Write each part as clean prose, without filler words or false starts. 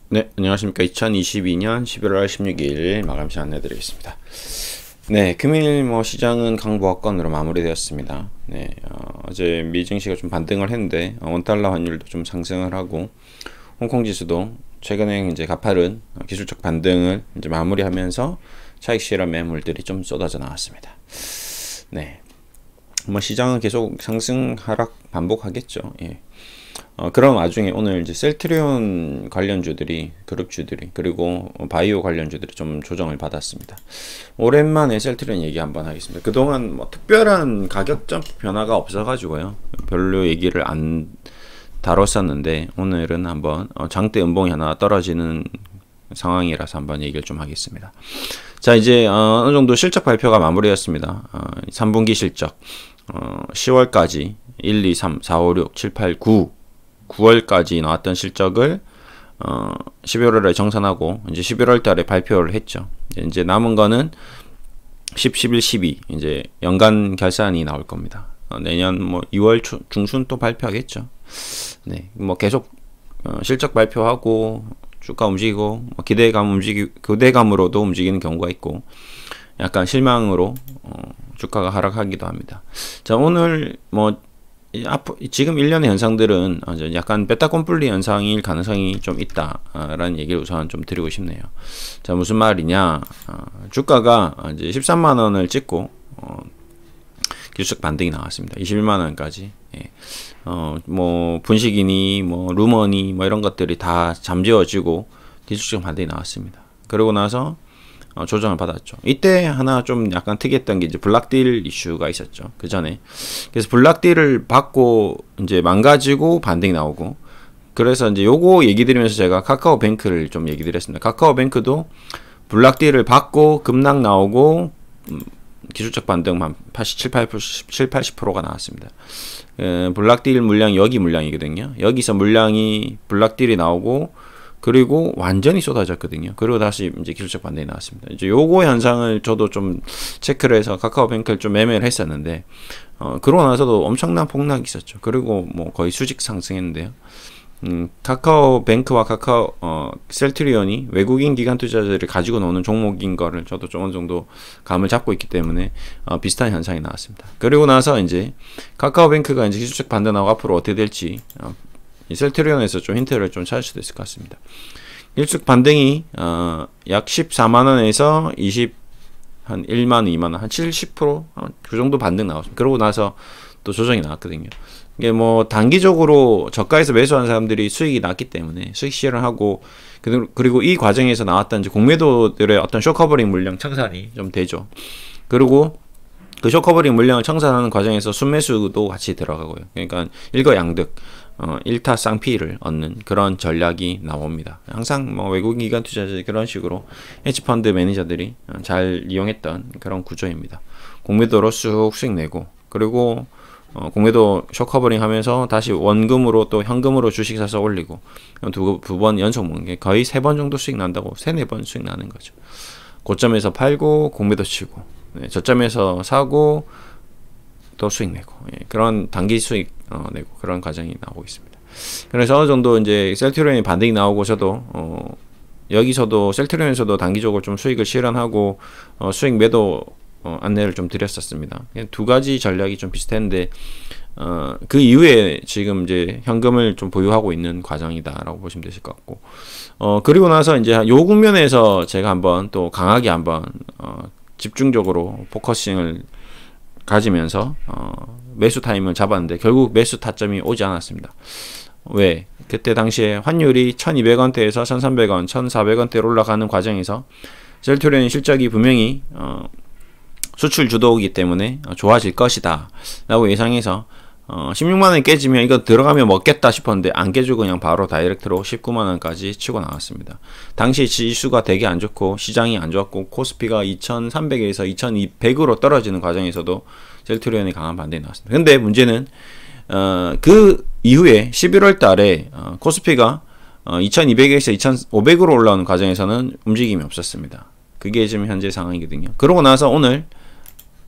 네, 안녕하십니까. 2022년 11월 16일 마감시 안내드리겠습니다. 네, 금일 시장은 강보합권으로 마무리되었습니다. 네, 어제 미 증시가 좀 반등을 했는데, 원달러 환율도 좀 상승을 하고, 홍콩 지수도 최근에 이제 가파른 기술적 반등을 이제 마무리하면서 차익 실현 매물들이 좀 쏟아져 나왔습니다. 네, 시장은 계속 상승 하락 반복하겠죠. 예. 그런 와중에 오늘 이제 셀트리온 관련주들이, 그룹주들이, 그리고 바이오 관련주들이 좀 조정을 받았습니다. 오랜만에 셀트리온 얘기 한번 하겠습니다. 그동안 특별한 가격 점프 변화가 없어가지고요, 별로 얘기를 안 다뤘었는데, 오늘은 한번 장대 음봉이 하나 떨어지는 상황이라서 한번 얘기를 좀 하겠습니다. 자, 이제 어느 정도 실적 발표가 마무리였습니다. 3분기 실적 10월까지 1, 2, 3, 4, 5, 6, 7, 8, 9월까지 나왔던 실적을 11월에 정산하고 이제 11월 달에 발표를 했죠. 이제 남은 거는 10, 11, 12 이제 연간 결산이 나올 겁니다. 내년 2월 중순 또 발표하겠죠. 네, 계속 실적 발표하고 주가 움직이고 기대감으로도 움직이는 경우가 있고, 약간 실망으로 주가가 하락하기도 합니다. 자, 오늘 지금 일련의 현상들은 약간 베타콤플리 현상일 가능성이 좀 있다라는 얘기를 우선 좀 드리고 싶네요. 자, 무슨 말이냐? 주가가 이제 13만 원을 찍고 기술적 반등이 나왔습니다. 21만 원까지. 예. 분식이니 루머니 이런 것들이 다 잠재워지고 기술적 반등이 나왔습니다. 그러고 나서 조정을 받았죠. 이때 하나 좀 약간 특이했던 게 이제 블락딜 이슈가 있었죠. 그 전에. 그래서 블락딜을 받고 이제 망가지고 반등이 나오고, 그래서 이제 요거 얘기 드리면서 제가 카카오뱅크를 좀 얘기 드렸습니다. 카카오뱅크도 블락딜을 받고 급락 나오고 기술적 반등 한 80%가 나왔습니다. 블락딜 물량이 여기 물량이거든요. 여기서 물량이 블락딜이 나오고, 그리고 완전히 쏟아졌거든요. 그리고 다시 이제 기술적 반등이 나왔습니다. 이제 요거 현상을 저도 좀 체크를 해서 카카오뱅크를 좀 매매를 했었는데, 그러고 나서도 엄청난 폭락이 있었죠. 그리고 거의 수직 상승했는데요. 카카오뱅크와 셀트리온이 외국인 기관 투자자들이 가지고 노는 종목인 거를 저도 좀 어느 정도 감을 잡고 있기 때문에 비슷한 현상이 나왔습니다. 그리고 나서 이제 카카오뱅크가 이제 기술적 반등하고 앞으로 어떻게 될지 셀트리온에서 좀 힌트를 좀 찾을 수도 있을 것 같습니다. 기술적 반등이 약 14만원에서 한 1만원, 2만원, 한 70%? 그 정도 반등 나왔습니다. 그러고 나서 또 조정이 나왔거든요. 이게 단기적으로 저가에서 매수한 사람들이 수익이 났기 때문에 수익 실현하고, 그리고 이 과정에서 나왔던 이제 공매도들의 어떤 쇼커버링 물량 청산이 좀 되죠. 그리고 그 쇼커버링 물량을 청산하는 과정에서 순매수도 같이 들어가고요. 그러니까 일거양득, 일타 쌍피를 얻는 그런 전략이 나옵니다. 항상 외국인 기관 투자자들이 그런 식으로 헤지펀드 매니저들이 잘 이용했던 그런 구조입니다. 공매도로 쑥 수익 내고, 그리고 공매도 쇼커버링 하면서 다시 원금으로 또 현금으로 주식 사서 올리고, 두 번 연속 먹는 게 거의 3번 정도 수익 난다고, 3-4번 수익 나는 거죠. 고점에서 팔고 공매도 치고, 저점에서 사고 또 수익 내고, 그런 단기 수익 내고 그런 과정이 나오고 있습니다. 그래서 어느 정도 이제 셀트리온이 반등이 나오고, 저도 여기서도 셀트리온에서도 단기적으로 좀 수익을 실현하고 수익 매도 안내를 좀 드렸었습니다. 두 가지 전략이 좀 비슷했는데, 그 이후에 지금 이제 현금을 좀 보유하고 있는 과정이다라고 보시면 되실 것 같고, 그리고 나서 이제 요 국면에서 제가 한번 또 강하게 한번 집중적으로 포커싱을 가지면서 매수 타임을 잡았는데, 결국 매수 타점이 오지 않았습니다. 왜? 그때 당시에 환율이 1200원대에서 1300원, 1400원대로 올라가는 과정에서 셀트리온 실적이 분명히 수출 주도이기 때문에 좋아질 것이다 라고 예상해서 16만원이 깨지면 이거 들어가면 먹겠다 싶었는데, 안 깨지고 그냥 바로 다이렉트로 19만원까지 치고 나왔습니다. 당시 지수가 되게 안 좋고 시장이 안 좋았고, 코스피가 2300에서 2200으로 떨어지는 과정에서도 셀트리온이 강한 반등이 나왔습니다. 근데 문제는 그 이후에 11월 달에 코스피가 2200에서 2500으로 올라오는 과정에서는 움직임이 없었습니다. 그게 지금 현재 상황이거든요. 그러고 나서 오늘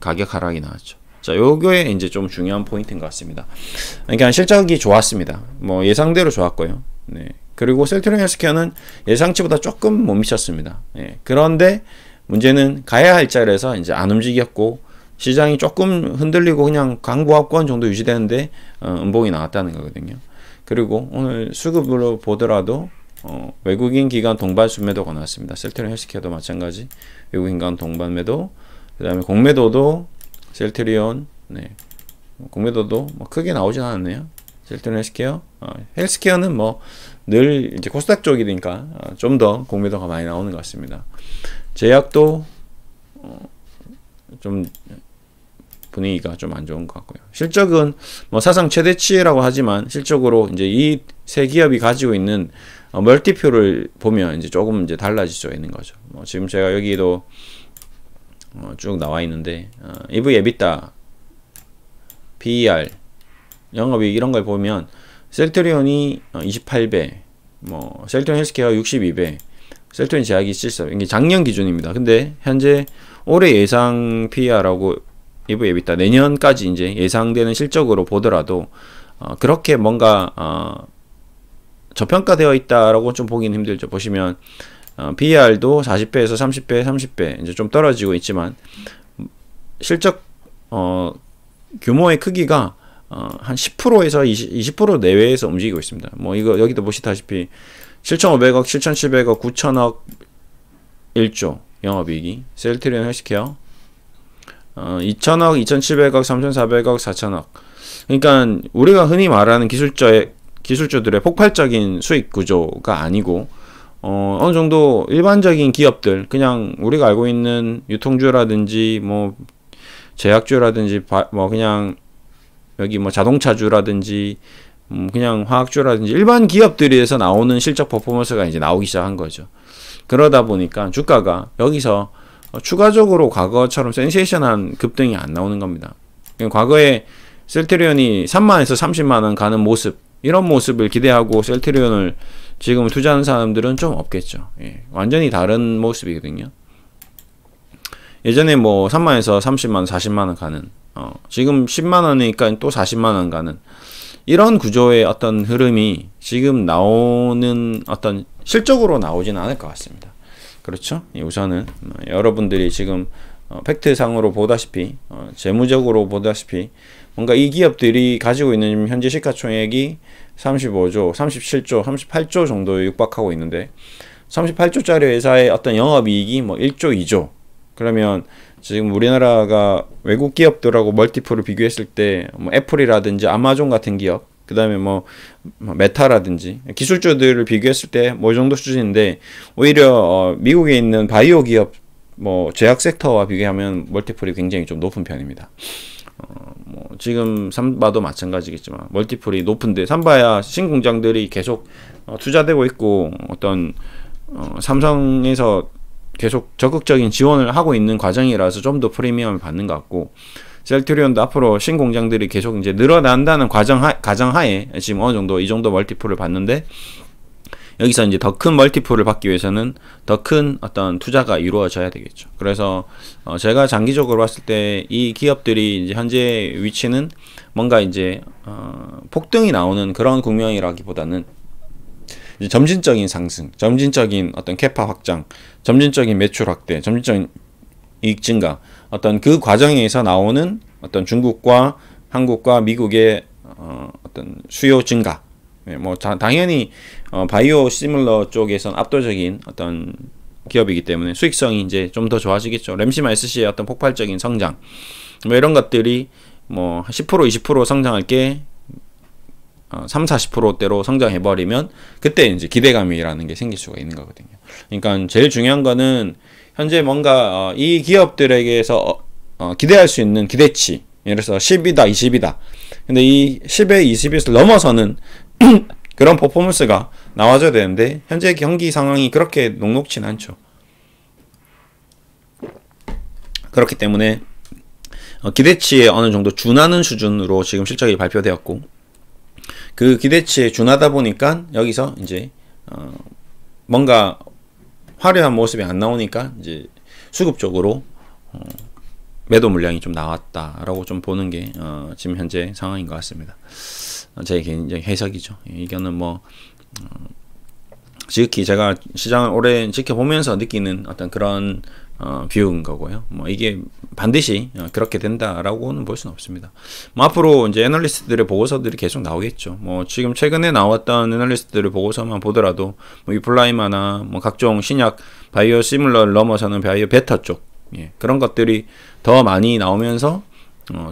가격 하락이 나왔죠. 자, 요게 이제 좀 중요한 포인트인 것 같습니다. 그러니까 실적이 좋았습니다. 예상대로 좋았고요. 네. 그리고 셀트리온 헬스케어는 예상치보다 조금 못 미쳤습니다. 예. 그런데 문제는 가야 할 자리에서 이제 안 움직였고 시장이 조금 흔들리고 그냥 강보합권 정도 유지되는데 음봉이 나왔다는 거거든요. 그리고 오늘 수급으로 보더라도 외국인 기관 동반 순매도가 나왔습니다. 셀트리온 헬스케어도 마찬가지 외국인 기관 동반 매도, 그 다음에 공매도도 셀트리온, 네. 공매도도 뭐 크게 나오진 않았네요. 셀트리온 헬스케어, 헬스케어는 뭐 늘 이제 코스닥 쪽이니까 좀 더 공매도가 많이 나오는 것 같습니다. 제약도 좀 분위기가 좀 안 좋은 것 같고요. 실적은 뭐 사상 최대치라고 하지만 실적으로 이제 이 세 기업이 가지고 있는 멀티표를 보면 이제 조금 이제 달라질 수가 있는 거죠. 지금 제가 여기도 쭉 나와 있는데 EV, EBITDA, PER, 영업이익 이런 걸 보면 셀트리온이 28배, 뭐 셀트리온 헬스케어 62배, 셀트리온 제약이 74배. 이게 작년 기준입니다. 근데 현재 올해 예상 PER하고 EV, EBITDA 내년까지 이제 예상되는 실적으로 보더라도 그렇게 뭔가 저평가되어 있다라고 좀 보기는 힘들죠. 보시면 PER도 40배에서 30배, 30배 이제 좀 떨어지고 있지만 실적 규모의 크기가 한 10%에서 20% 내외에서 움직이고 있습니다. 뭐 이거 여기도 보시다시피 7,500억, 7,700억, 9,000억 1조 영업이익이 셀트리온 헬스케어 2,000억, 2,700억, 3,400억, 4,000억. 그러니까 우리가 흔히 말하는 기술주들의 폭발적인 수익 구조가 아니고 어느 정도 일반적인 기업들 그냥 우리가 알고 있는 유통주라든지 뭐 제약주라든지 뭐 그냥 여기 뭐 자동차주라든지 그냥 화학주라든지 일반 기업들에서 나오는 실적 퍼포먼스가 이제 나오기 시작한 거죠. 그러다 보니까 주가가 여기서 추가적으로 과거처럼 센세이션한 급등이 안 나오는 겁니다. 과거에 셀트리온이 3만에서 30만원 가는 모습, 이런 모습을 기대하고 셀트리온을 지금 투자하는 사람들은 좀 없겠죠. 예, 완전히 다른 모습이거든요. 예전에 뭐 3만에서 30만원, 40만원 가는 지금 10만원이니까 또 40만원 가는 이런 구조의 어떤 흐름이 지금 나오는 어떤 실적으로 나오지는 않을 것 같습니다. 그렇죠? 우선은 여러분들이 지금 팩트상으로 보다시피 재무적으로 보다시피 뭔가 이 기업들이 가지고 있는 현재 시가총액이 35조, 37조, 38조 정도에 육박하고 있는데 38조짜리 회사의 어떤 영업이익이 뭐 1조, 2조 그러면 지금 우리나라가 외국 기업들하고 멀티플을 비교했을 때 뭐 애플이라든지 아마존 같은 기업 그 다음에 뭐 메타라든지 기술주들을 비교했을 때 뭐 정도 수준인데 오히려 미국에 있는 바이오 기업 뭐 제약 섹터와 비교하면 멀티플이 굉장히 좀 높은 편입니다. 뭐 지금 삼바도 마찬가지겠지만 멀티플이 높은데 삼바야 신공장들이 계속 투자되고 있고 어떤 삼성에서 계속 적극적인 지원을 하고 있는 과정이라서 좀 더 프리미엄을 받는 것 같고 셀트리온도 앞으로 신공장들이 계속 이제 늘어난다는 가정하에 지금 어느 정도 이 정도 멀티플을 받는데 여기서 이제 더 큰 멀티플을 받기 위해서는 더 큰 어떤 투자가 이루어져야 되겠죠. 그래서 제가 장기적으로 봤을 때 이 기업들이 이제 현재 위치는 뭔가 이제 폭등이 나오는 그런 국면이라기보다는 이제 점진적인 상승, 점진적인 어떤 캐파 확장, 점진적인 매출 확대, 점진적인 이익 증가, 어떤 그 과정에서 나오는 어떤 중국과 한국과 미국의 어떤 수요 증가. 뭐 당연히 바이오 시뮬러 쪽에선 압도적인 어떤 기업이기 때문에 수익성이 이제 좀 더 좋아지겠죠. 램시마 SC의 어떤 폭발적인 성장, 뭐 이런 것들이 뭐 10% 20% 성장할 게 30-40%대로 성장해버리면 그때 이제 기대감이라는 게 생길 수가 있는 거거든요. 그러니까 제일 중요한 거는 현재 뭔가 이 기업들에게서 기대할 수 있는 기대치, 예를 들어서 10이다 20이다 근데 이 10에 20에서 넘어서는 그런 퍼포먼스가 나와줘야 되는데 현재 경기 상황이 그렇게 녹록진 않죠. 그렇기 때문에 기대치에 어느 정도 준하는 수준으로 지금 실적이 발표되었고 그 기대치에 준하다 보니까 여기서 이제 뭔가 화려한 모습이 안 나오니까 이제 수급적으로 매도 물량이 좀 나왔다라고 좀 보는 게 지금 현재 상황인 것 같습니다. 제 개인적인 해석이죠. 이거는 뭐 지극히 제가 시장을 오래 지켜보면서 느끼는 어떤 그런 뷰인 거고요. 뭐 이게 반드시 그렇게 된다라고는 볼 수는 없습니다. 뭐 앞으로 이제 애널리스트들의 보고서들이 계속 나오겠죠. 뭐 지금 최근에 나왔던 애널리스트들의 보고서만 보더라도 뭐 유플라이마나 뭐 각종 신약 바이오 시뮬러를 넘어서는 바이오 베터 쪽, 예, 그런 것들이 더 많이 나오면서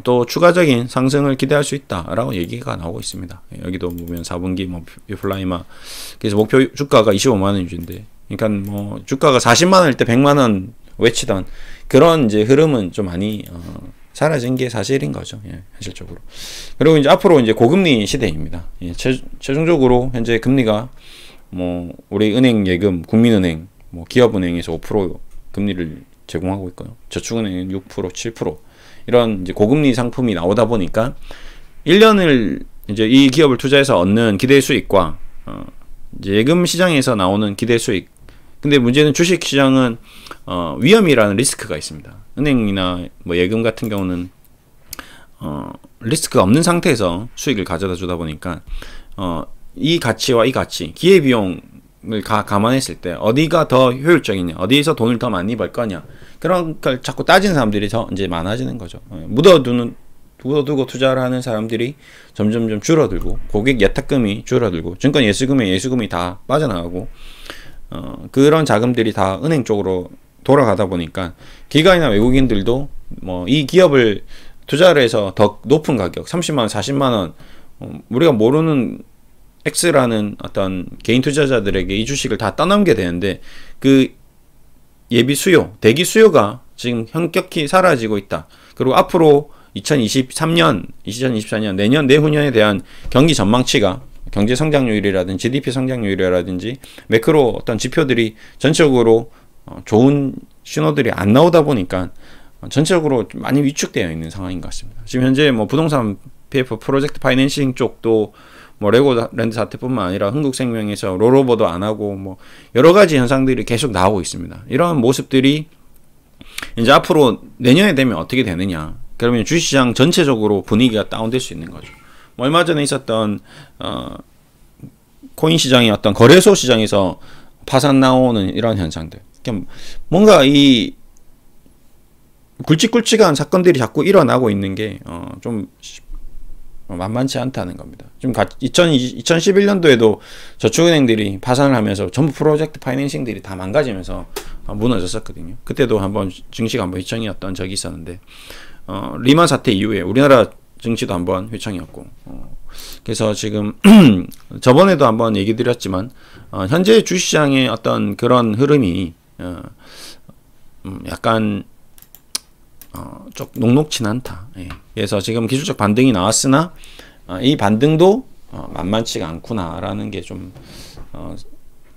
또 추가적인 상승을 기대할 수 있다라고 얘기가 나오고 있습니다. 여기도 보면 4분기 뭐 유플라이마 그래서 목표 주가가 25만 원 유지인데, 그러니까 뭐 주가가 40만 원일 때 100만 원 외치던 그런 이제 흐름은 좀 많이 사라진 게 사실인 거죠. 예, 현실적으로. 그리고 이제 앞으로 이제 고금리 시대입니다. 예, 최종적으로 현재 금리가 뭐 우리 은행 예금, 국민은행, 뭐 기업은행에서 5% 금리를 제공하고 있고요. 저축은행은 6%, 7% 이런 이제 고금리 상품이 나오다 보니까 1년을 이제 이 기업을 투자해서 얻는 기대 수익과 이제 예금 시장에서 나오는 기대 수익. 근데 문제는 주식 시장은 위험이라는 리스크가 있습니다. 은행이나 뭐 예금 같은 경우는 리스크가 없는 상태에서 수익을 가져다 주다 보니까 이 가치와 이 가치, 기회비용을 감안했을 때 어디가 더 효율적이냐, 어디에서 돈을 더 많이 벌 거냐, 그런 걸 자꾸 따지는 사람들이 더 이제 많아지는 거죠. 묻어두고 투자를 하는 사람들이 점점 줄어들고, 고객 예탁금이 줄어들고, 증권 예수금이 다 빠져나가고, 그런 자금들이 다 은행 쪽으로 돌아가다 보니까 기관이나 외국인들도 뭐 이 기업을 투자를 해서 더 높은 가격 30만원 40만원 우리가 모르는 X라는 어떤 개인 투자자들에게 이 주식을 다 떠넘게 되는데, 그 예비 수요, 대기 수요가 지금 현격히 사라지고 있다. 그리고 앞으로 2023년, 2024년, 내년, 내후년에 대한 경기 전망치가 경제 성장률이라든지 GDP 성장률이라든지 매크로 어떤 지표들이 전체적으로 좋은 신호들이 안 나오다 보니까 전체적으로 많이 위축되어 있는 상황인 것 같습니다. 지금 현재 뭐 부동산 PF 프로젝트 파이낸싱 쪽도 뭐 레고랜드 사태뿐만 아니라 흥국생명에서 롤오버도 안 하고 뭐 여러 가지 현상들이 계속 나오고 있습니다. 이런 모습들이 이제 앞으로 내년에 되면 어떻게 되느냐? 그러면 주식시장 전체적으로 분위기가 다운될 수 있는 거죠. 뭐 얼마 전에 있었던 코인 시장의 어떤 거래소 시장에서 파산 나오는 이런 현상들, 뭔가 이 굵직굵직한 사건들이 자꾸 일어나고 있는 게 좀 만만치 않다는 겁니다. 지금 2011년도에도 저축은행들이 파산을 하면서 전부 프로젝트 파이낸싱들이 다 망가지면서 무너졌었거든요. 그때도 한번 증시가 한번 휘청이었던 적이 있었는데, 리만 사태 이후에 우리나라 증시도 한번 휘청이었고, 그래서 지금 저번에도 한번 얘기 드렸지만 현재 주식시장의 어떤 그런 흐름이 약간 좀 녹록치 않다. 예. 그래서 지금 기술적 반등이 나왔으나 이 반등도 만만치가 않구나라는 게 좀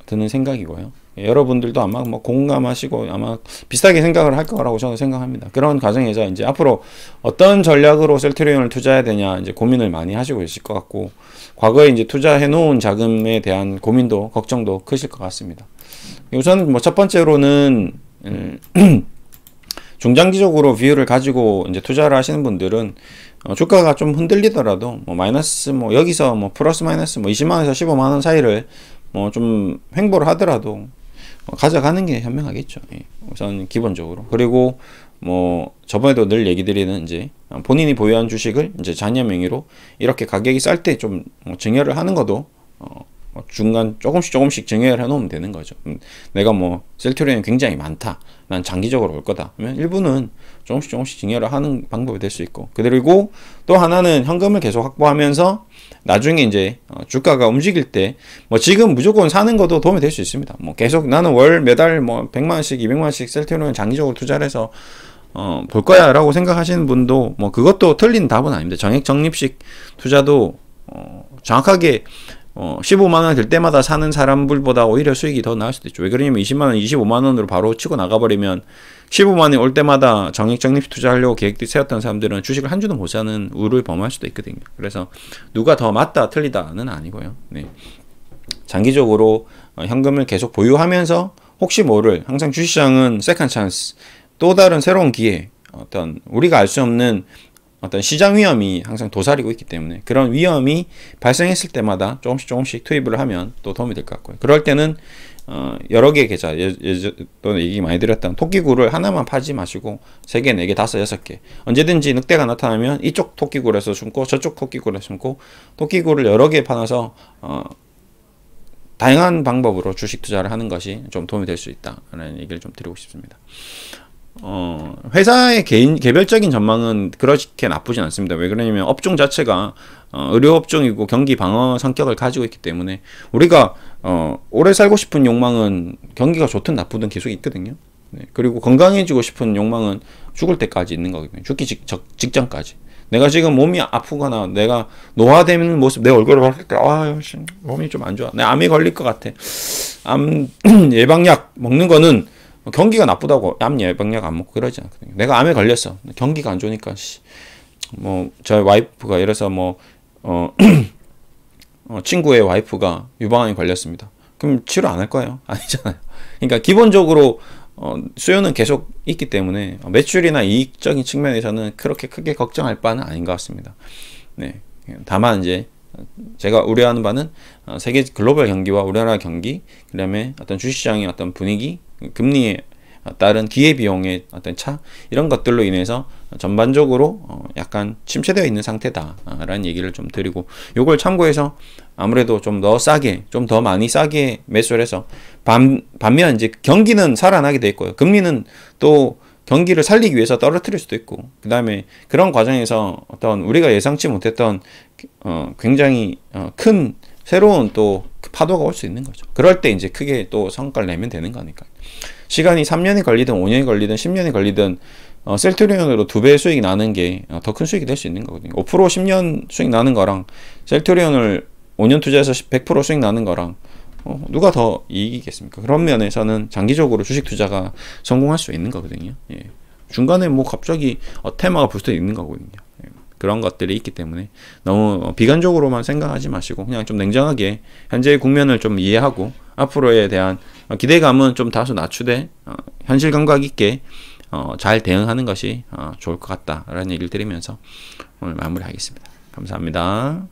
드는 생각이고요. 예, 여러분들도 아마 뭐 공감하시고 아마 비슷하게 생각을 할 거라고 저는 생각합니다. 그런 과정에서 이제 앞으로 어떤 전략으로 셀트리온을 투자해야 되냐 이제 고민을 많이 하시고 계실 것 같고, 과거에 이제 투자해 놓은 자금에 대한 고민도 걱정도 크실 것 같습니다. 우선 뭐 첫 번째로는 중장기적으로 뷰를 가지고 이제 투자를 하시는 분들은 주가가 좀 흔들리더라도 뭐 마이너스 뭐 여기서 뭐 플러스 마이너스 뭐 20만원에서 15만원 사이를 뭐 좀 횡보를 하더라도 가져가는 게 현명하겠죠. 예. 우선 기본적으로. 그리고 뭐 저번에도 늘 얘기 드리는 이제 본인이 보유한 주식을 이제 자녀 명의로 이렇게 가격이 쌀 때 좀 증여를 하는 것도 중간 조금씩 증여를 해놓으면 되는 거죠. 내가 뭐 셀트리온이 굉장히 많다, 난 장기적으로 올 거다 그러면 일부는 조금씩 증여를 하는 방법이 될 수 있고, 그리고 또 하나는 현금을 계속 확보하면서 나중에 이제 주가가 움직일 때 뭐 지금 무조건 사는 것도 도움이 될 수 있습니다. 뭐 계속 나는 월 매달 뭐 100만원씩 200만원씩 셀트리온 장기적으로 투자를 해서 볼 거야 라고 생각하시는 분도 뭐 그것도 틀린 답은 아닙니다. 정액 적립식 투자도 정확하게 15만원 될 때마다 사는 사람들보다 오히려 수익이 더 나을 수도 있죠. 왜 그러냐면 20만원, 25만원으로 바로 치고 나가버리면 15만원이 올 때마다 정액 적립식 투자하려고 계획들 세웠던 사람들은 주식을 한 주도 못 사는 우를 범할 수도 있거든요. 그래서 누가 더 맞다 틀리다는 아니고요. 네. 장기적으로 현금을 계속 보유하면서 혹시 모를, 항상 주식시장은 세컨 찬스, 또 다른 새로운 기회, 어떤 우리가 알 수 없는 어떤 시장 위험이 항상 도사리고 있기 때문에 그런 위험이 발생했을 때마다 조금씩 투입을 하면 또 도움이 될 것 같고요. 그럴 때는 여러 개의 계좌, 또는 얘기 많이 드렸던 토끼굴을 하나만 파지 마시고 3개, 4개, 5, 6개 언제든지 늑대가 나타나면 이쪽 토끼굴에서 숨고 저쪽 토끼굴에서 숨고 토끼굴을 여러 개 파놔서 다양한 방법으로 주식 투자를 하는 것이 좀 도움이 될 수 있다라는 얘기를 좀 드리고 싶습니다. 회사의 개별적인 전망은 그렇게 나쁘진 않습니다. 왜 그러냐면 업종 자체가 의료업종이고 경기 방어 성격을 가지고 있기 때문에 우리가 오래 살고 싶은 욕망은 경기가 좋든 나쁘든 계속 있거든요. 네. 그리고 건강해지고 싶은 욕망은 죽을 때까지 있는 거거든요. 죽기 직전까지. 내가 지금 몸이 아프거나 내가 노화되는 모습, 내 얼굴을 봤을 때 몸이 좀 안 좋아. 내 암에 걸릴 것 같아. 암 예방약 먹는 거는 경기가 나쁘다고 암 예방약 안 먹고 그러지 않거든요. 내가 암에 걸렸어. 경기가 안 좋으니까 저희 와이프가 이래서 친구의 와이프가 유방암에 걸렸습니다. 그럼 치료 안 할 거예요? 아니잖아요. 그러니까 기본적으로 수요는 계속 있기 때문에 매출이나 이익적인 측면에서는 그렇게 크게 걱정할 바는 아닌 것 같습니다. 네. 다만 이제 제가 우려하는 바는 세계 글로벌 경기와 우리나라 경기, 그 다음에 어떤 주식시장의 어떤 분위기, 금리에 따른 기회비용의 어떤 차, 이런 것들로 인해서 전반적으로 약간 침체되어 있는 상태다라는 얘기를 좀 드리고, 요걸 참고해서 아무래도 좀 더 싸게, 좀 더 많이 싸게 매수를 해서 반면 이제 경기는 살아나게 돼 있고요. 금리는 또 경기를 살리기 위해서 떨어뜨릴 수도 있고, 그 다음에 그런 과정에서 어떤 우리가 예상치 못했던 굉장히 큰 새로운 또 파도가 올 수 있는 거죠. 그럴 때 이제 크게 또 성과를 내면 되는 거니까. 시간이 3년이 걸리든 5년이 걸리든 10년이 걸리든 셀트리온으로 2배 수익이 나는 게 더 큰 수익이 될 수 있는 거거든요. 5% 10년 수익 나는 거랑 셀트리온을 5년 투자해서 100% 수익 나는 거랑 누가 더 이익이겠습니까? 그런 면에서는 장기적으로 주식 투자가 성공할 수 있는 거거든요. 예. 중간에 갑자기 테마가 붙어 있는 거거든요. 예. 그런 것들이 있기 때문에 너무 비관적으로만 생각하지 마시고 그냥 좀 냉정하게 현재의 국면을 좀 이해하고 앞으로에 대한 기대감은 좀 다소 낮추되 현실 감각 있게 잘 대응하는 것이 좋을 것 같다라는 얘기를 드리면서 오늘 마무리하겠습니다. 감사합니다.